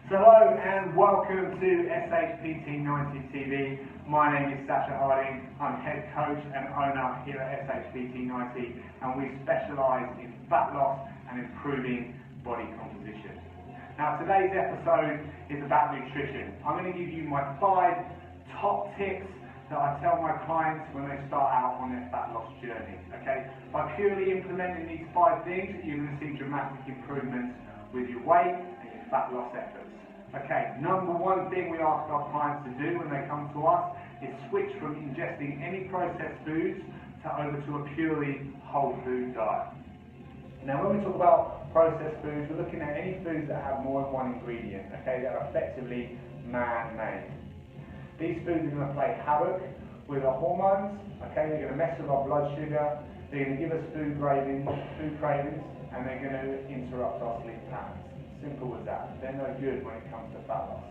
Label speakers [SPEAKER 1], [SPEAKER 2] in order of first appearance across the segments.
[SPEAKER 1] So hello and welcome to SHPT90 TV. My name is Sasha Harding. I'm head coach and owner here at SHPT90, and we specialise in fat loss and improving body composition. Now today's episode is about nutrition. I'm going to give you my 5 top tips that I tell my clients when they start out on their fat loss journey. Okay, by purely implementing these 5 things, you're going to see dramatic improvements with your weight and your fat loss efforts. Okay, number 1 thing we ask our clients to do when they come to us is switch from ingesting any processed foods over to a purely whole food diet. Now when we talk about processed foods, we're looking at any foods that have more than one ingredient, okay, that are effectively man-made. These foods are going to play havoc with our hormones, okay, they're going to mess with our blood sugar, they're going to give us food cravings, and they're going to interrupt our sleep patterns. Simple as that. They're no good when it comes to fat loss.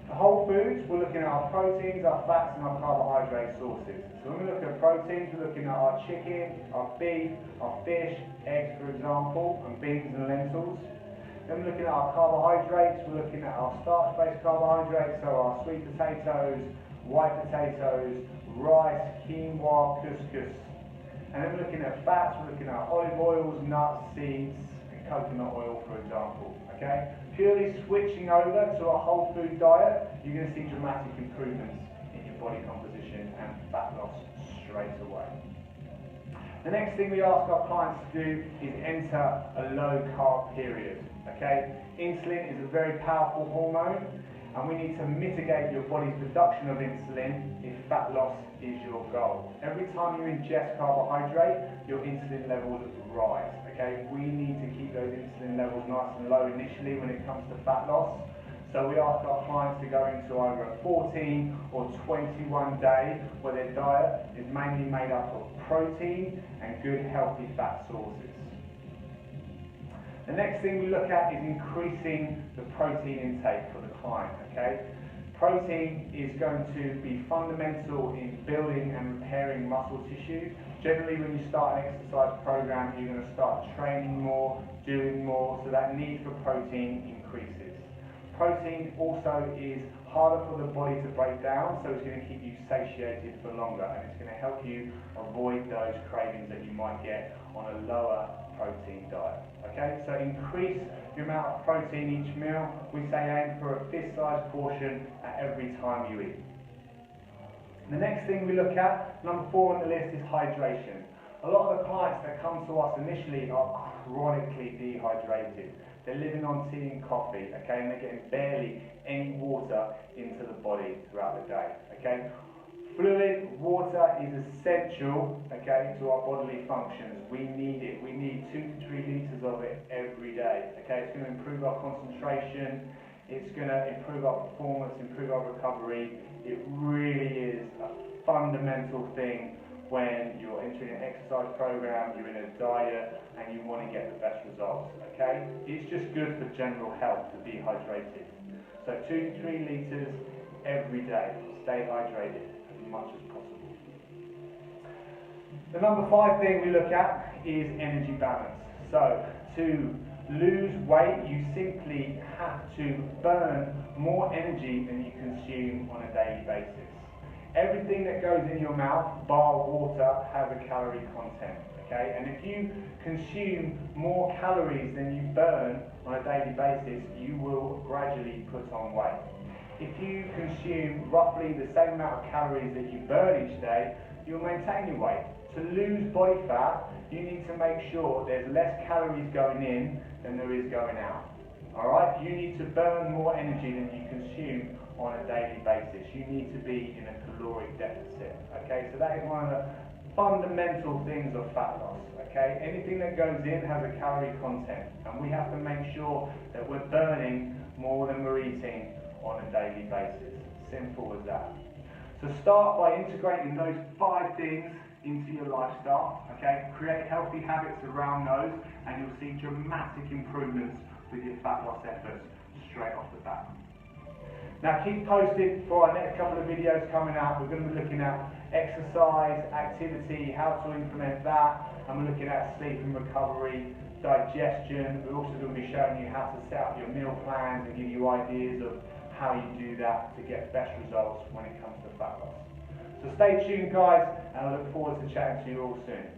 [SPEAKER 1] For whole foods, we're looking at our proteins, our fats, and our carbohydrate sources. So when we look at proteins, we're looking at our chicken, our beef, our fish, eggs, for example, and beans and lentils. Then we're looking at our carbohydrates, we're looking at our starch-based carbohydrates, so our sweet potatoes, white potatoes, rice, quinoa, couscous. And then we're looking at fats, we're looking at olive oils, nuts, seeds, coconut oil, for example. Okay, purely switching over to a whole food diet, you're going to see dramatic improvements in your body composition and fat loss straight away. The next thing we ask our clients to do is enter a low carb period. Okay, insulin is a very powerful hormone, and we need to mitigate your body's production of insulin if fat loss is your goal. Every time you ingest carbohydrate, your insulin levels rise. Okay, we need to keep those insulin levels nice and low initially when it comes to fat loss. So we ask our clients to go into either a 14 or 21 day where their diet is mainly made up of protein and good healthy fat sources. The next thing we look at is increasing the protein intake for the client. Okay, protein is going to be fundamental in building and repairing muscle tissue. Generally, when you start an exercise program, you're going to start training more, doing more, so that need for protein increases. Protein also is harder for the body to break down, so it's going to keep you satiated for longer, and it's going to help you avoid those cravings that you might get on a lower protein diet. Okay, so increase the amount of protein each meal. We say aim for a fist-sized portion at every time you eat. The next thing we look at, number 4 on the list, is hydration. A lot of the clients that come to us initially are chronically dehydrated. They're living on tea and coffee, okay, and they're getting barely any water into the body throughout the day, okay. Fluid, water is essential, okay, to our bodily functions. We need it. We need 2 to 3 litres of it every day, okay. It's going to improve our concentration. It's going to improve our performance, improve our recovery. It really is a fundamental thing when you're entering an exercise program, you're in a diet, and you want to get the best results, okay? It's just good for general health to be hydrated. So 2 to 3 litres every day. Stay hydrated as much as possible. The number 5 thing we look at is energy balance. So to lose weight, you simply have to burn more energy than you consume on a daily basis. Everything that goes in your mouth, bar water, has a calorie content, okay? And if you consume more calories than you burn on a daily basis, you will gradually put on weight. If you consume roughly the same amount of calories that you burn each day, you'll maintain your weight. To lose body fat, you need to make sure there's less calories going in than there is going out. Alright? You need to burn more energy than you consume on a daily basis. You need to be in a caloric deficit. Okay? So that is one of the fundamental things of fat loss. Okay? Anything that goes in has a calorie content, and we have to make sure that we're burning more than we're eating on a daily basis. Simple as that. So start by integrating those 5 things into your lifestyle, okay? Create healthy habits around those, and you'll see dramatic improvements with your fat loss efforts straight off the bat. Now keep posted for our next couple of videos coming out. We're going to be looking at exercise, activity, how to implement that, and we're looking at sleep and recovery, digestion. We're also going to be showing you how to set up your meal plans and give you ideas of how you do that to get best results when it comes to fat loss. So stay tuned guys, and I look forward to chatting to you all soon.